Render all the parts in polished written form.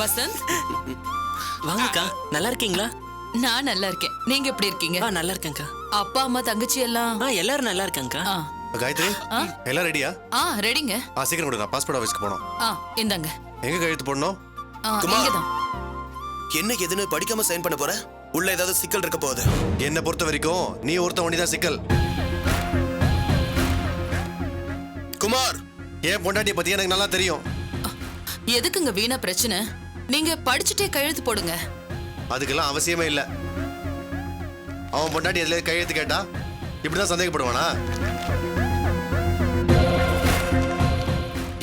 வசந்த், வாங்கக்கா, நல்லா இருக்கீங்களா? நான் நல்லா இருக்கேன். நீங்க எப்படி இருக்கீங்க? நல்லா இருக்கேன்க்கா. அப்பா அம்மா தங்கச்சி எல்லாம் எல்லாரும் நல்லா இருக்காங்கக்கா. காயத்ரி, எல்லாம் ரெடியா? ரெடிங்க. சீக்கிரம் கொடுங்க, பாஸ்போர்ட் ஆஃபீஸ்க்கு போனோம். இந்தாங்க. எங்க கையெழுத்து போடணும்? இங்கதான். என்ன எதுன்னு படிக்காம சைன் பண்ண போற? உள்ள ஏதாவது சிக்கல் இருக்க போகுது. என்ன பொறுத்த வரைக்கும் நீ ஒருத்த ஒண்டிதான் சிக்கல். குமார், ஏன் பொண்டாட்டிய பத்தி எனக்கு நல்லா தெரியும். எதுக்குங்க வீணா பிரச்சனை? நீங்க படிச்சுட்டே கையெழுத்து போடுங்க. அதுக்கெல்லாம் அவசியமே இல்ல. அவன் பொண்டாட்டி எதுல கையெழுத்து கேட்டா இப்படிதான் சந்தேகப்படுவானா?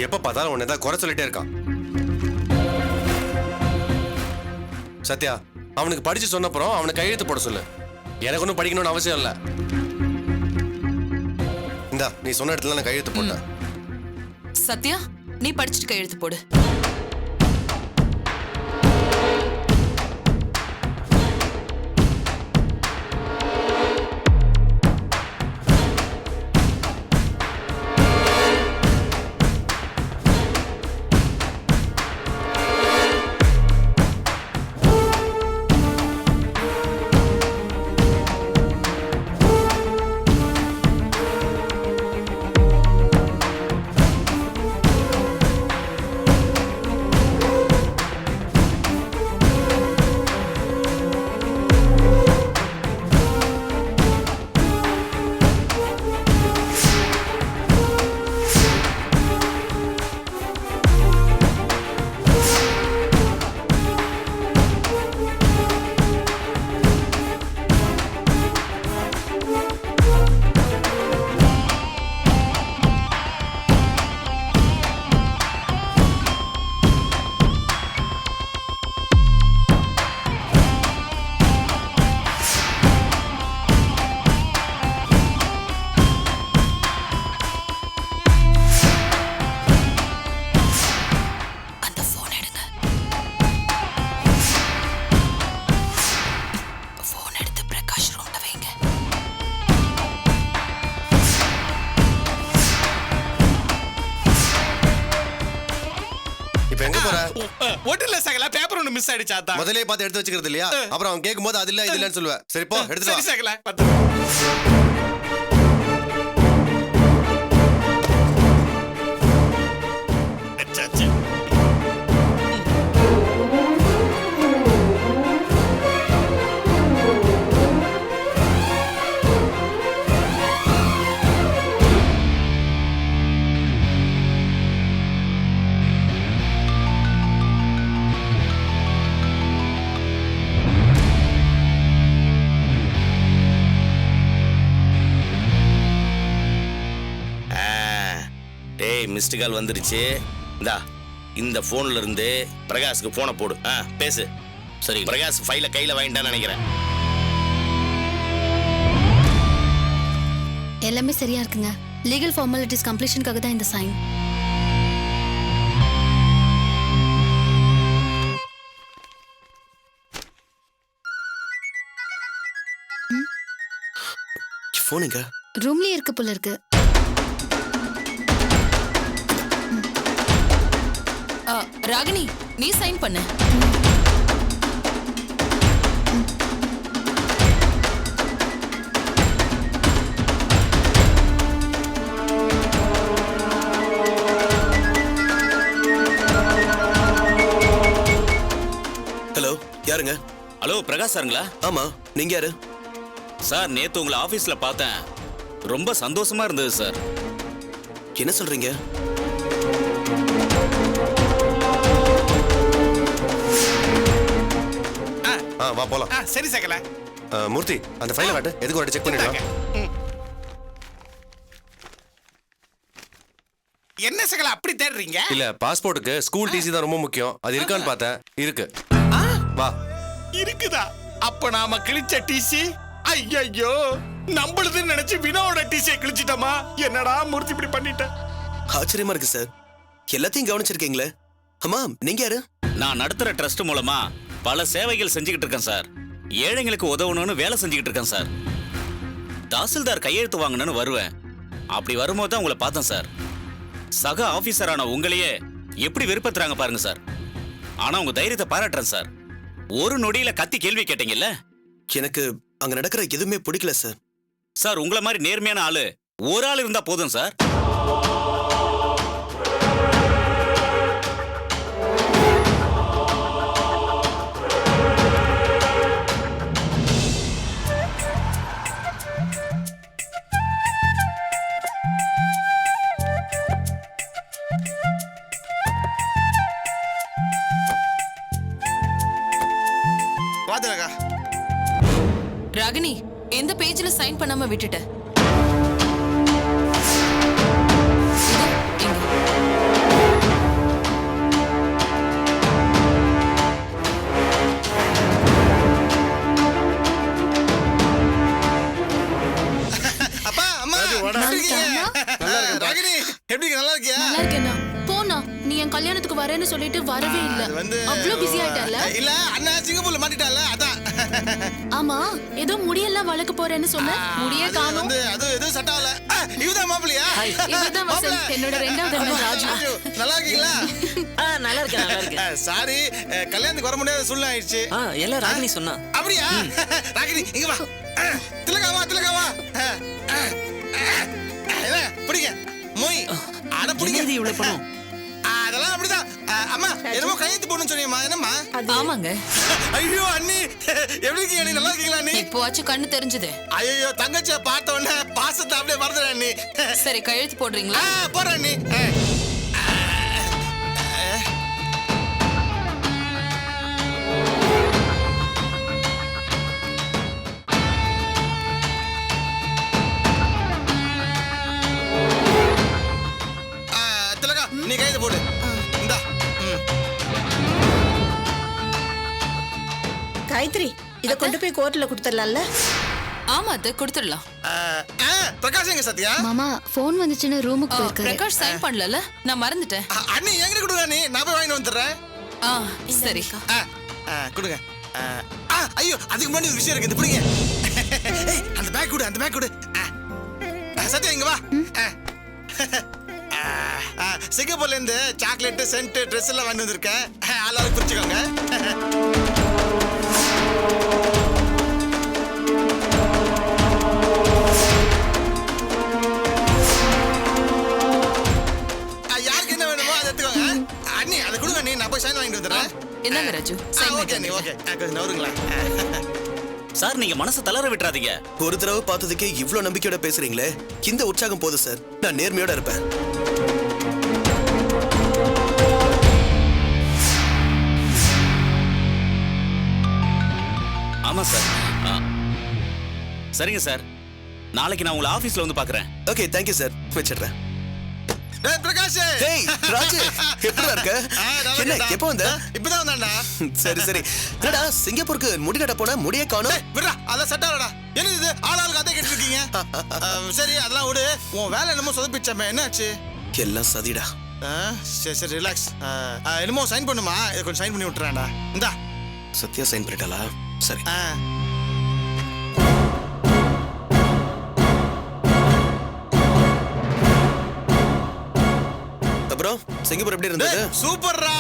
எப்ப பார்த்தாலும் உன்னை தான் குறை சொல்லிட்டே இருக்கான். சத்யா, அவனுக்கு படிச்சு சொன்னப்புறம் அவனுக்கு கையெழுத்து போட சொல்லு. எனக்கு ஒன்றும் படிக்கணும்னு அவசியம் இல்லை. இந்தா, நீ சொன்ன இடத்துல நான் கையெழுத்து போட்டேன். சத்யா, நீ படிச்சுட்டு கையெழுத்து போடு. முதலே பார்த்து எடுத்து வச்சுக்கிறது இல்லையா? அப்புறம் அவன் கேட்கும் போது அது இல்ல இது இல்லன்னு சொல்லுவேன். சரி போ, எடுத்து வா. மிஸ்டு கால் வந்துருச்சு. இந்தா, இந்த போன்ல இருந்து பிரகாஷ்க்கு போனை போடு. பேசு. சரி, பிரகாஷ் ஃபைல கையில வாங்கிட்டான்னு நினைக்கிறேன். எல்லாமே சரியா இருக்குங்க. லீகல் ஃபார்மாலிட்டிஸ் கம்ப்ளீஷனுக்காக தான் இந்த சைன். போனுங்க ரூம்லயே இருக்கு போல இருக்கு. ராகினி, நீ சைன் பண்ணு. ஹலோ, யாருங்க? ஹலோ, பிரகாஷ் சாருங்களா? ஆமா, நீங்க யாரு? சார், நேத்து உங்களை ஆபீஸ்ல பார்த்தேன். ரொம்ப சந்தோஷமா இருந்தது சார். என்ன சொல்றீங்க? வா போலாம். சரி சகல. மூர்த்தி, அந்த ஃபைலை காட்டு. எதுக்கு ஒரு செக் பண்ணிடலாம். என்ன சகல அப்படி தேடுறீங்க? இல்ல, பாஸ்போர்ட்டுக்கு ஸ்கூல் டிசி தான் ரொம்ப முக்கியம். அது இருக்கான்னு பார்த்தேன். இருக்கு. வா. இருக்குதா? அப்ப நாம கிழிச்ச டிசி ஐயோ நம்மளுதுன்னு நினைச்சு வினோட டிசியை கிழிச்சிட்டோமா? என்னடா மூர்த்தி இப்படி பண்ணிட்ட? ஆச்சரியமா இருக்கு சார். எல்லாத்தையும் கவனிச்சிருக்கீங்களே. அம்மா, நீங்க யாரு? நான் நடத்துற ட்ரஸ்ட் மூலமா பல சேவைகள் செஞ்சுக்கிட்டு இருக்கேன் சார். ஏழைங்களுக்கு உதவணும்னு வேலை செஞ்சுக்கிட்டு இருக்கேன் சார். தாசில்தார் கையெழுத்து வாங்கணும்னு வருவேன். அப்படி வரும்போது தான் உங்களை பார்த்தேன் சார். சக ஆபீசரான உங்களையே எப்படி வெறுப்பத்துறாங்க பாருங்க சார். ஆனா உங்க தைரியத்தை பாராட்டுறேன் சார். ஒரு நொடியில கத்தி கேள்வி கேட்டீங்கல்ல எனக்கு அங்க நடக்கிற எதுவுமே பிடிக்கல சார். சார். உங்களை மாதிரி நேர்மையான ஆளு ஒரு ஆள் இருந்தா போதும் சார். வா திலகா. ராகினி, எந்த பேஜ்ல சைன் பண்ணாம விட்டுட்ட? இதோ, இங்க. அப்பா அம்மா எப்படி இருக்கீங்க? ராகினி எப்படி இருக்க? நல்லா இருக்கியா? நல்லா இருக்கேண்ணா. போனா நீ என் கல்யாணத்துக்கு வரேன்னு சொல்லிட்டு வரவே இல்ல. அது வந்து அவ்ளோ பிஸி ஆயிட்டல. இல்ல அண்ணா சிங்கப்பூர்ல மாட்டிட்டால அதான். ஆமா, ஏதோ முடியெல்லாம் வளர்க்க போறேன்னு சொன்ன. முடியே அது காணோம். வந்து அது எதுவும் செட் ஆகல. இவதான் மாப்பிளையா? இவதான் வசந்த், என்னோட ரெண்டாவது அண்ணன் ராஜு. நல்லா இருக்கீங்களா? நல்லா இருக்கேன் நல்லா இருக்கேன். சாரி, கல்யாணத்துக்கு வர முடியாத சூழ்நிலை ஆயிடுச்சு. எல்லாம் ராகினி சொன்னா. அப்படியா? ராகினி இங்க வா. திலகாவா திலகாவா. என்ன பிடிங்க மொய் அட பிடிங்க. என்னது இவ்வளவு பணம்? அதெல்லாம் அப்படிதான். அம்மா என்னமோ கையெழுத்து போடணும்னு சொன்னீங்கம்மா, என்னம்மா? ஆமாங்க. ஐயோ அண்ணி எப்படி இருக்கீங்க? நீ நல்லா இருக்கீங்களா அண்ணி? இப்போவாச்சும் கண்ணு தெரிஞ்சது. ஐயோ தங்கச்சியை பார்த்த உடனே பாசத்தை அப்படியே மறந்துடுறேன் அண்ணி. சரி, கையெழுத்து போடுறீங்களா? போறேன் அண்ணி. திலகா நீ கையெழுத்து போடு. இந்தா. காயத்ரி, இத கொண்டு போய் கோர்ட்ல கொடுத்துடலாம்ல? ஆமா, அது கொடுத்துடலாம். பிரகாஷ் எங்க சத்யா? மாமா ஃபோன் வந்துச்சுன்னு ரூமுக்கு போயிருக்காரு. பிரகாஷ் சைன் பண்ணல, நான் மறந்துட்டேன். அண்ணி எங்கிட்ட கொடுங்க அண்ணி, நான் போய் வாங்கிட்டு வந்துடுறேன். சரி. கொடுங்க. ஐயோ அதுக்கு முன்னாடி ஒரு விஷயம் இருக்கு, இது பிடிங்க. அந்த பேக் கொடு, அந்த பேக் கொடு. சத்யா இங்க வா. சிங்கப்பூர்ல இருந்து சாக்லேட் சென்ட் ட்ரெஸ் எல்லாம் வாங்கி வந்திருக்கேன். ஆளாளுக்கு பிரிச்சுக்கோங்க. யாருக்கு என்ன வேணுமோ அதை எடுத்துக்கோங்க. அண்ணி அதை கொடுங்க அண்ணி, நான் போய் சைன் வாங்கிட்டு வந்துடுறேன். என்னங்க ராஜு, ஓகே அண்ணி, ஓகே. கொஞ்சம் நவருங்களா. சார், நீங்க மனசை தளர விட்டுறாதீங்க. ஒரு தடவை பார்த்ததுக்கே இவ்ளோ நம்பிக்கையோட பேசுறீங்களே, இந்த உற்சாகம் போதும் சார். நான் நேர்மையோட இருப்பேன். ஆமா சார். சரிங்க சார், நாளைக்கு நான் உங்களை ஆபீஸ்ல வந்து பாக்குறேன். Okay, thank you sir. வச்சிடுறேன். டேய் பிரகாஷ். டேய் ராஜு, எப்படிடா இருக்க? என்ன எப்போ வந்த? இப்பதான் வந்தான்டா. சரி சரி. என்னடா சிங்கப்பூருக்கு முடி நட போன, முடியே காணோம். விடுடா, அதெல்லாம் செட் ஆகலடா. என்ன இது ஆளாளுக்கு அதே கேட்டு இருக்கீங்க? சரி அதெல்லாம் விடு. உன் வேலை என்னமோ சொதப்பிச்சாமே, என்னாச்சு? எல்லாம் சதிடா. சரி சரி ரிலாக்ஸ். என்னமோ சைன் பண்ணுமா, இதை கொஞ்சம் சைன் பண்ணி விட்டுறேன்டா. இந்தா. சத்யா சைன் பண்ணிட்டாளா? சரி. அப்புறம் சிங்கப்பூர் எப்படி இருந்தது? சூப்பர்ரா.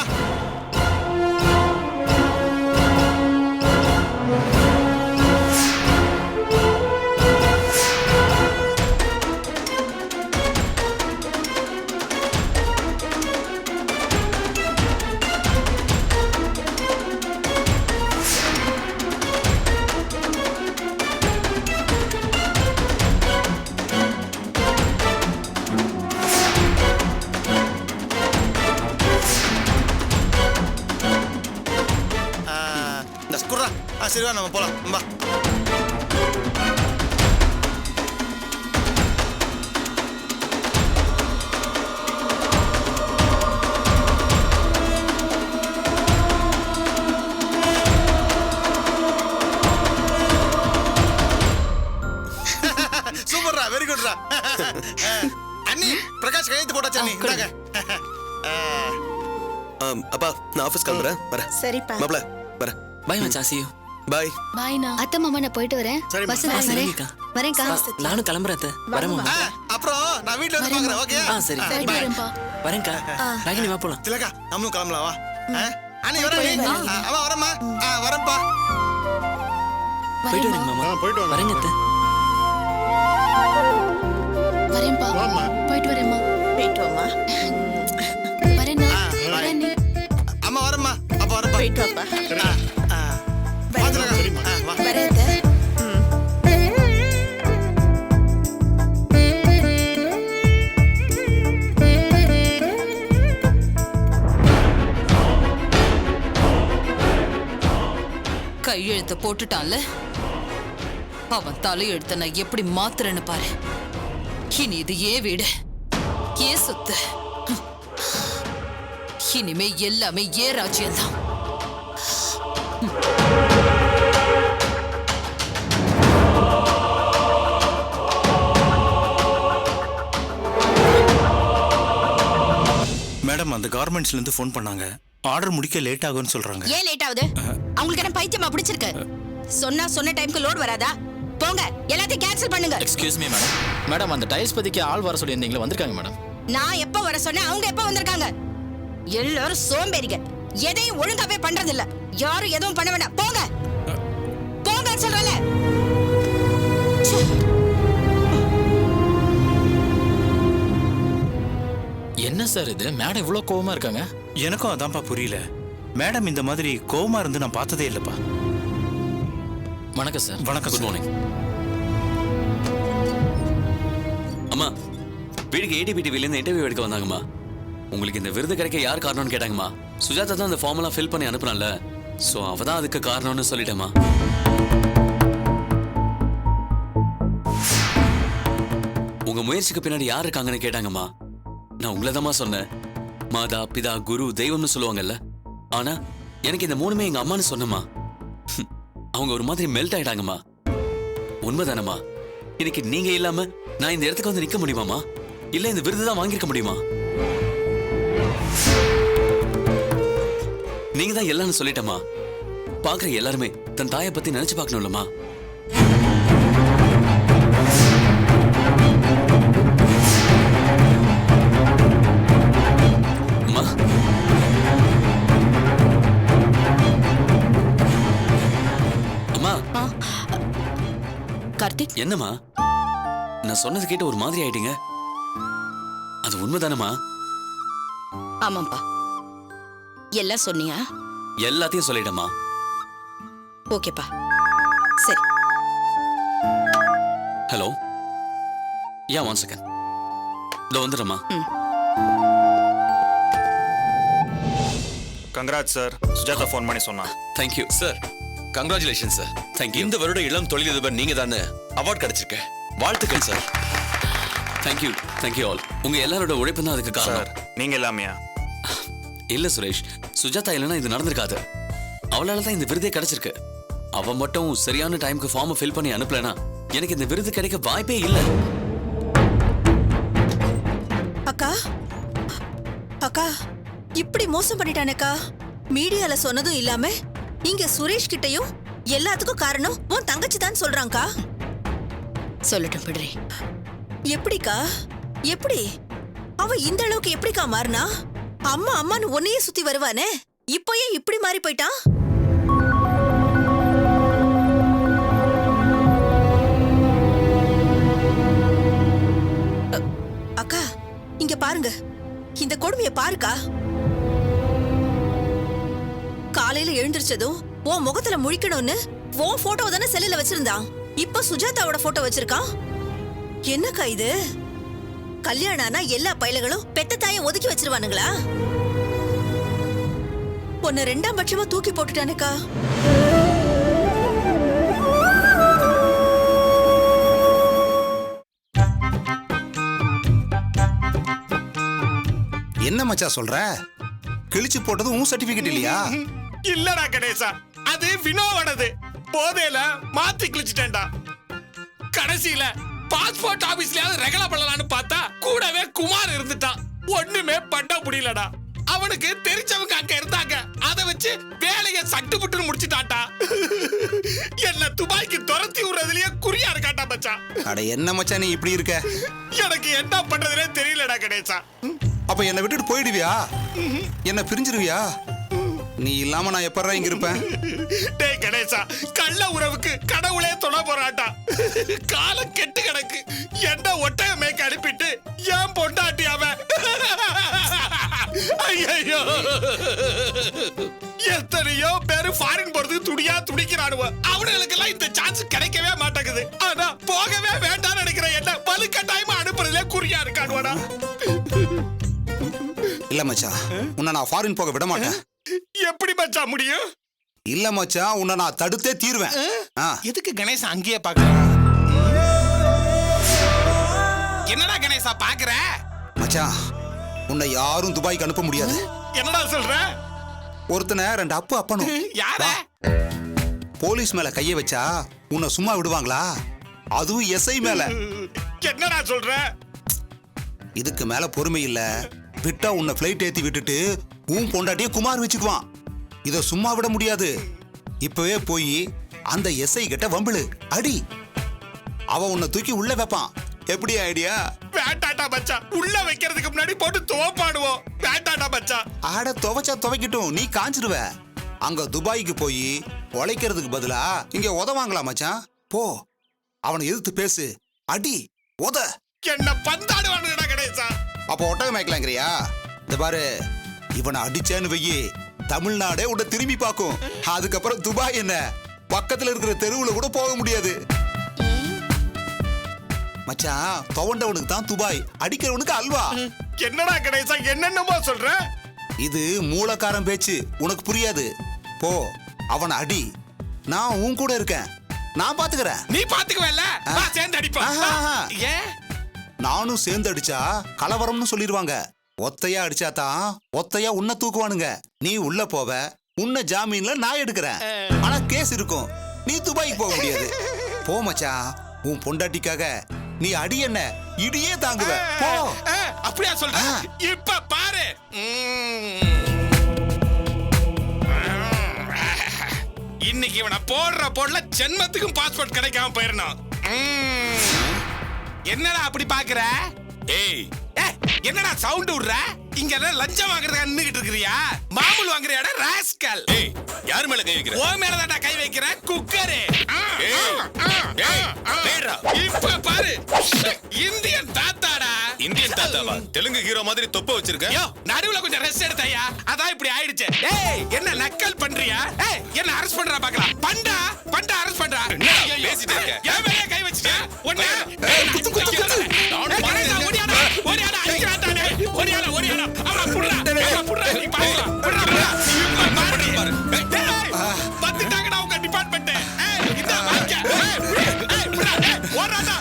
சரி வா நம்ம போலாம். வா. சூப்பர்ரா, வெரி குட்ரா. அண்ணி பிரகாஷ் கையெழுத்து போட்டாச்சு அண்ணி. இந்தாங்க. அப்பா நான் ஆபீஸ் கிளம்புறேன், வரேன். சரிப்பா. மாப்ள வரேன். பை மச்சான், see you. பாய். பாய்ண்ணா. அத்தை மாமா நான் போயிட்டு வரேன். வசந்த் வரேன். சரிங்கக்கா. வரேன்க்கா. நானும் கிளம்புறேன் அத்தை. வரேன். அப்புறம் நான் வீட்ல வந்து பாக்குறேன். ஓகே. சரி. வரேன்ப்பா. வரேன்க்கா. ராகினி வா போலாம். திலகா நம்மளும் கிளம்பலாம் வா. அண்ணே வரேன் அவன் வரமா வரேன்ப்பா போயிட்டு வரேங்க மாமா போயிட்டு வாங்க வரேங்க அத்தை. வரேன்பா வாம்மா. போயிட்டு வரேம்மா போயிட்டு வாம்மா. வரேண்ணா வரேன் அம்மா வரேம்மா அப்ப வரேன்ப்பா போயிட்டு வாப்பா. பாத்துக்கலாம் வா வரேன் அத்தை. கையெழுத்த போட்டுட்டான்ல, அவன் தலையெழுத்த நான் எப்படி மாத்துறேன்னு பாரு. இனி இது ஏன் வீடு, ஏன் சொத்து, இனிமே எல்லாமே ஏன் ராஜ்யம்தான். மேடம் அந்த கார்மெண்ட்ஸ்ல இருந்து ஃபோன் பண்ணாங்க. ஆர்டர் முடிக்க லேட் ஆகும்னு சொல்றாங்க. ஏன் லேட் ஆகுது? அவங்களுக்கு என்ன பைத்தியமா பிடிச்சிருக்கு? சொன்ன டைம்க்கு லோட் வராதா? போங்க எல்லாத்தையும் கேன்சல் பண்ணுங்க. Excuse me madam. மேடம் அந்த டைல்ஸ் பதிக்க ஆள் வர சொல்லி இருந்தீங்களா, வந்திருக்காங்க மேடம். நான் எப்ப வர சொன்னேன், அவங்க எப்ப வந்திருக்காங்க? எல்லாரும் சோம்பேறிங்க, எதையும் ஒழுங்காவே பண்றது இல்ல. யாரும் எதுவும் பண்ண வேண்டாம், போங்க போங்க சொல்றல. என்ன சார் இது, மேடம் இவ்வளவு கோவமா இருக்காங்க? எனக்கும் அதான்ப்பா புரியல. மேடம் இந்த மாதிரி கோவமா இருந்து நான் பார்த்ததே இல்லப்பா. வணக்கம் சார். வணக்கம். Good morning. அம்மா வீட்டுக்கு ஏடிபி டிவிலேருந்து இன்டர்வியூ எடுக்க வந்தாங்கம்மா. உங்களுக்கு இந்த விருது கிடைக்க யார் காரணம்னு கேட்டாங்கம்மா. சுஜாதா தான் அந்த ஃபார்மெல்லாம் ஃபில் பண்ணி அனுப்புனால, ஸோ அவ தான் அதுக்கு காரணம்னு சொல்லிட்டேம்மா. உங்க முயற்சிக்கு பின்னாடி யார் இருக்காங்கன்னு கேட்டாங்கம்மா. நான் உங்களை தாம்மா சொன்னேன். மாதா பிதா குரு தெய்வம்னு சொல்லுவாங்கல்ல, ஆனா எனக்கு இந்த மூணுமே எங்க அம்மான்னு சொன்னம்மா. அவங்க ஒரு மாதிரி மெல்ட் ஆயிட்டாங்கம்மா. உண்மைதானம்மா? இன்னைக்கு நீங்க இல்லாம நான் இந்த இடத்துக்கு வந்து நிக்க முடியுமாமா? இல்ல இந்த விருது தான் வாங்கியிருக்க முடியுமா? நீங்க தான் எல்லாம்னு சொல்லிட்டம்மா. பாக்குற எல்லாருமே தன் தாயை பத்தி நினைச்சு பார்க்கணும்லம்மா. அம்மா அம்மா கார்த்திக், என்னம்மா நான் சொன்னது கேட்டு ஒரு மாதிரி ஆயிட்டீங்க. அது உண்மைதானம்மா? ஆமாப்பா, எல்லாம் சொன்னியா? எல்லாத்தையும் சொல்லிட்டேம்மா. ஓகேப்பா, சரி. ஹலோ, யா 1 செகண்ட், இதோ வந்துடுறேம்மா. Congrats sir. சுஜாதா ஃபோன் பண்ணி சொன்னா. Thank you sir congratulation sir. Thank you. இந்த வருட இளம் தொழிலதிபர் நீங்க தானே அவார்ட் கிடைச்சிருக்க. வாழ்த்துக்கள் சார். Thank you thank you all. உங்க எல்லாரோட உழைப்பு தான் அதுக்கு காரணம். நீங்க எல்லாமையா? இல்ல சுரேஷ், சுஜாதா இல்லைன்னா இது நடந்திருக்காது. அவளால தான் இந்த விருதே கிடைச்சிருக்கு. அவ மட்டும் சரியான டைமுக்கு ஃபார்மை ஃபில் பண்ணி அனுப்பலனா எனக்கு இந்த விருது கிடைக்க வாய்ப்பே இல்லை. அக்கா அக்கா இப்படி மோசம் பண்ணிட்டானேக்கா. மீடியால சொன்னதும் இல்லாம இங்க சுரேஷ் கிட்டயும் எல்லாத்துக்கும் காரணம் உன் தங்கச்சி தான் சொல்றாங்கக்கா. சொல்லட்டும் பிடுறே. எப்படிக்கா? எப்படி அவ இந்த அளவுக்கு எப்படிக்கா மாறினா? அம்மா அம்மான்னு ஒன்னையே சுத்தி வருவானே, இப்போ ஏன் இப்படி மாறி போயிட்டான்? அக்கா இங்க பாருங்க, இந்த கொடுமைய பாருக்கா. காலையில எழுந்திருச்சதும் உன் முகத்துல முழிக்கணும்னு உன் போட்டோ தானே செல்லுல வச்சிருந்தான். இப்ப சுஜாதாவோட போட்டோ வச்சிருக்கான். என்னக்கா இது? கல்யாணம் ஆனா எல்லா பயலுகளும் பெத்த தாயை ஒதுக்கி வச்சிருவானுங்களா? உன்னை 2ஆம் பட்சமா தூக்கி போட்டுட்டானேக்கா. என்ன மச்சான் சொல்ற? கிழிச்சு போட்டது உன் சர்டிபிகேட் இல்லையா? இல்லடா கணேசா, அது வினோவோடது. போதையில மாத்தி கிழிச்சிட்டேன்டா. கடைசியில பாஸ்போர்ட் ஆபீஸ்லயாவது ரெகலா பண்ணலாம்னு பார்த்தா கூடவே குமார் இருந்துட்டான். ஒண்ணுமே பண்ண முடியலடா. அவனுக்கு தெரிஞ்சவங்க அங்க இருந்தாங்க, அதை வச்சு வேலையை சட்டுப்புட்டுன்னு முடிச்சுட்டான்டா. என்ன துபாய்க்கு துரத்தி விடுறதுலயே குறியா இருக்காட்டா மச்சான். அட என்ன மச்சான் நீ இப்படி இருக்க? எனக்கு என்ன பண்றதுனே தெரியலடா கணேசா. அப்ப என்ன விட்டுட்டு போயிடுவியா? என்ன பிரிஞ்சிருவியா? நீ இல்லாம நான் எப்பறா இங்க இருப்பேன்? டேய் கணேசா, கள்ள உறவுக்கு கடவுளே துணை போறாட்டா. காலம் கெட்டு கிடக்கு. என்ன ஒட்டக மேய்க்க அனுப்பிட்டு ஏன் பொண்டாட்டி அவன்? ஐயோ, எத்தனையோ பேரு ஃபாரின் போறதுக்கு துடியா துடிக்கிறானுவ. அவனுங்களுக்கெல்லாம் இந்த சான்ஸ் கிடைக்கவே மாட்டேங்குது. ஆனா போகவே வேண்டாம்னு நினைக்கிற என்ன வலுக்கட்டாயமா அனுப்புறதுல குறியா இருக்கானுவடா. இல்ல மச்சான், உன்னை நான் ஃபாரின் போக விட மாட்டேன். எப்படி மச்சான் முடியும்? இல்ல மச்சான், உன்னை நான் தடுத்தே தீருவேன். எதுக்கு கணேசா அங்கேயே பாக்குற? என்னடா கணேசா பாக்குற? மச்சான், உன்னை யாரும் துபாய்க்கு அனுப்ப முடியாது. என்னடா சொல்ற? ஒருத்தனை 2 அப்பு அப்பனும். யார? போலீஸ் மேல கைய வச்சா உன்னை சும்மா விடுவாங்களா? அதுவும் எஸ்ஐ மேல. என்னடா சொல்ற? இதுக்கு மேல பொறுமை இல்ல. விட்டா உன்னை பிளைட் ஏத்தி விட்டுட்டு உன் பொண்டாட்டிய குமார் வச்சுக்குவான். இத சும்மா விட முடியாது. இப்பவே போய் அந்த எஸ்ஐ கிட்ட வம்பிளு அடி. அவ உன்னை தூக்கி உள்ள வைப்பான். எப்படி ஐடியா? வேண்டாடா மச்சான், உள்ள வைக்கிறதுக்கு முன்னாடி போட்டு துவப்பாடுவோம். வேண்டாடா மச்சான். ஆட துவைச்சா துவைக்கட்டும், நீ காஞ்சிருவ. அங்க துபாய்க்கு போய் உழைக்கிறதுக்கு பதிலா இங்க உதவாங்களா மச்சான்? போ, அவனை எதிர்த்து பேசு, அடி, உத. என்ன பந்தாடுவானுடா கணேசா. அப்போ ஒட்டகம் மேய்க்கலாங்கிறியா? இந்த பாரு, இவனை அடிச்சேன்னு வெயி தமிழ்நாடே உன்னை திரும்பி பார்க்கும். அதுக்கப்புறம் துபாய் என்ன பக்கத்துல இருக்கிற தெருவுல கூட போக முடியாது. மச்சான், துவண்டவனுக்கு தான் துபாய், அடிக்கிறவனுக்கு அல்வா. என்னடா கணேசா என்னென்னமோ சொல்ற? இது மூலக்காரன் பேச்சு, உனக்கு புரியாது. போ, அவனை அடி. நான் உன் கூட இருக்கேன், நான் பாத்துக்கிறேன். நீ பாத்துக்குவல்ல? வா சேர்ந்து அடிப்போம். ஏன்? நானும் சேர்ந்து அடிச்சா கலவரம்னு சொல்லிடுவாங்க. ஒத்தையா அடிச்சா தான் ஒத்தையா உன்னை தூக்குவானுங்க. நீ உள்ள போவ, உன்னை ஜாமீன்ல நான் எடுக்கிறேன். ஆனா கேஸ் இருக்கும், நீ துபாய்க்கு போக முடியாது. போ மச்சான், உன் பொண்டாட்டிக்காக நீ அடி என்ன இடியே தாங்குவ. போ. அப்படியா சொல்ற? இப்ப பாரு. இன்னைக்கு இவனை போடல ஜென்மத்துக்கும் பாஸ்போர்ட் கிடைக்காம போயிடணும். என்னடா அப்படி பாக்குற? ஏய், என்னடா சவுண்ட் விடுற? இங்க லஞ்சம் வாங்குறதுக்கு நின்னுகிட்டு இருக்கிறியா? மாமூல் வாங்குறியாடா ராஸ்கல்? ஏய், யார் மேல கை வைக்கிற? ஓ மேல தான்டா கை வைக்கிற குக்கரே. இப்ப பாரு, இந்தியன் தாத்தாடா. இந்தியன் தாத்தாவா? தெலுங்கு ஹீரோ மாதிரி தொப்ப வச்சிருக்க. யோ, நடுவுல கொஞ்சம் ரெஸ்ட் எடுத்தையா, அதான் இப்படி ஆயிடுச்சு. ஏய், என்ன நக்கல் பண்றியா? ஏய், என்ன அரெஸ்ட் பண்றா பாக்கலாம். பண்டா அரெஸ்ட் பண்றா. பேசிட்டு இருக்க. ஏன் மேல கை வச்சிட்ட? ஒண்ணே குத்து ஓடியாடா அடிக்கறானே. ஓடியாடா அவள புடுறா நீ பாரு. பாரு. பத்திட்டாங்கடா உங்க டிபார்ட்மென்ட். ஏய், இந்த வாங்க. ஏய், புடுறா. ஓடுறாடா.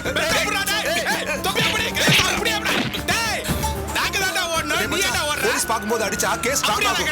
புடுறா. ஏய், தொப்பி அப்படியே டேய், நாங்க தான்டா ஓடணும். நீ என்ன ஓடுற? போலீஸ் பாக்கும்போது அடிச்சா கேஸ் ஸ்ட்ராங் ஆகும்.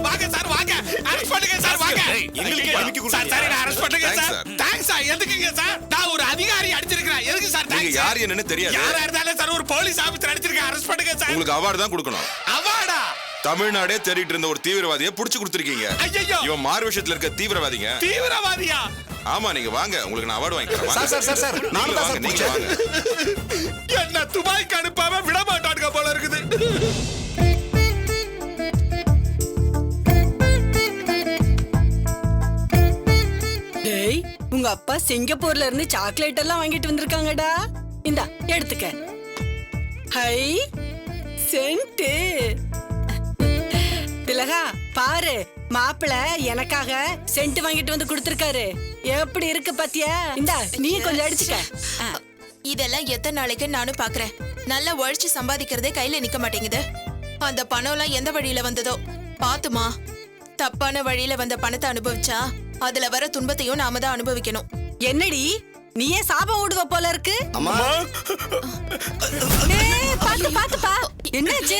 வாங்க சார், வாங்க அரெஸ்ட் பண்ணுங்க சார். வாங்க சார். சரி, நான் அரெஸ்ட் பண்ணுங்க சார். Thanks sir. எதுக்குங்க சார்? நான் ஒரு அதிகாரி அடிச்சிருக்கேன். எதுக்கு சார் நீங்க தேங்க்ஸ்? யார் என்னன்னு தெரியாது. யாரா இருந்தாலும் சார், ஒரு போலீஸ் ஆபீசர் அடிச்சிருக்கேன். அரெஸ்ட் பண்ணுங்க சார். உங்களுக்கு அவார்டு தான் கொடுக்கணும். அவார்டா? தமிழ்நாடே தேடிட்டு இருந்த ஒரு தீவிரவாதியை புடிச்சு கொடுத்திருக்கீங்க. ஐயோ, இவன் மாறு விஷயத்துல இருக்க தீவிரவாதிங்க. தீவிரவாதியா? ஆமா, நீங்க வாங்க, உங்களுக்கு நான் அவார்டு வாங்கி தரேன். சார் நான் தான் சார் நீங்க வாங்க. என்ன துபாய்க்கு அனுப்பாம விட மாட்டானுங்க போல இருக்குது. டேய், உங்க அப்பா சிங்கப்பூர்ல இருந்து சாக்லேட் எல்லாம் வாங்கிட்டு வந்திருக்காங்கடா. இந்தா எடுத்துக்க. High, send. திலகா பாரு, மாப்பிள எனக்காக சென்ட் வாங்கிட்டு வந்து கொடுத்திருக்காரு. எப்படி இருக்கு பாத்தியா? இந்தா நீ கொஞ்சம் அடிச்சுக்க. இதெல்லாம் எத்தனை நாளைக்கு நானும் பாக்குறேன். நல்லா உழைச்சு சம்பாதிக்கிறதே கையில நிக்க மாட்டேங்குது. அந்த பணம் எல்லாம் எந்த வழியில வந்ததோ பாத்துமா. தப்பான வழியில வந்த பணத்தை அனுபவிச்சா அதுல வர துன்பத்தையும் நாம தான் அனுபவிக்கணும். என்னடி நீயே சாபம் ஓடுவ போல இருக்கு. அம்மா, பாத்துப்பா. என்னாச்சு?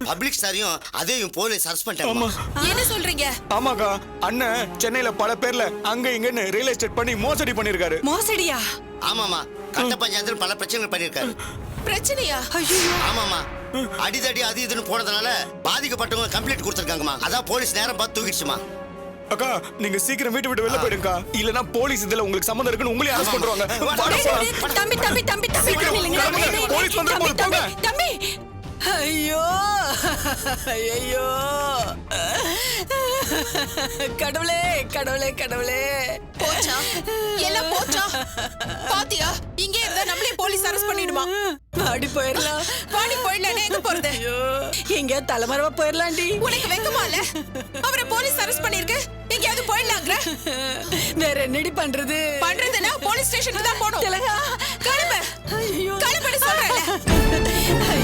பப்ளிக் சாரியும் அதையும் போலீஸ் அரெஸ்ட் பண்ணிட்டாங்க. என்ன சொல்றீங்க? ஆமாக்கா, அண்ணன் சென்னையில பல பேர்ல அங்க இங்கன்னு ரியல் எஸ்டேட் பண்ணி மோசடி பண்ணிருக்காரு. மோசடியா? ஆமாமா, கட்ட பஞ்சாயத்துல பல பிரச்சனைகள் பண்ணிருக்காரு. பிரச்சனையா? ஆமாமா, அடிதடி அது இதுன்னு போனதுனால பாதிக்கப்பட்டவங்க கம்ப்ளைண்ட் கொடுத்திருக்காங்கம்மா. அதான் போலீஸ் நேரம் பார்த்து தூக்கிடுச்சுமா. அக்கா நீங்க சீக்கிரம் வீட்டு விட்டு வெளில போயிடுங்கக்கா இல்லனா போலீஸ் இதுல உங்களுக்கு சம்மந்தம் இருக்குன்னு உங்களே அரெஸ்ட் பண்றாங்க தம்பி தம்பி தம்பி தம்பி நில்லுங்க. போலீஸ் வந்துற போது போங்க தம்பி ஐயோ ஐயோ கடவுளே கடவுளே கடவுளே போச்சா எல்லாம் போச்சா பாத்தியா இங்க இருந்தா நம்மளே போலீஸ் அரெஸ்ட் பண்ணிடுமா பாடி போயிடலாம் பாடி போயிடலாம் எங்க போறது எங்க தலைமறைவா போயிடலாம்டி உனக்கு வெக்கமா இல்ல அவரை போலீஸ் அரெஸ்ட் பண்ணிருக்கு எங்கயாவது போயிடலாங்கிற வேற என்னடி பண்றதுன்னா போலீஸ் ஸ்டேஷனுக்கு தான் போகணும் திலகா கிளம்பு ஐயோ கிளம்புன்னு சொல்றேன்ல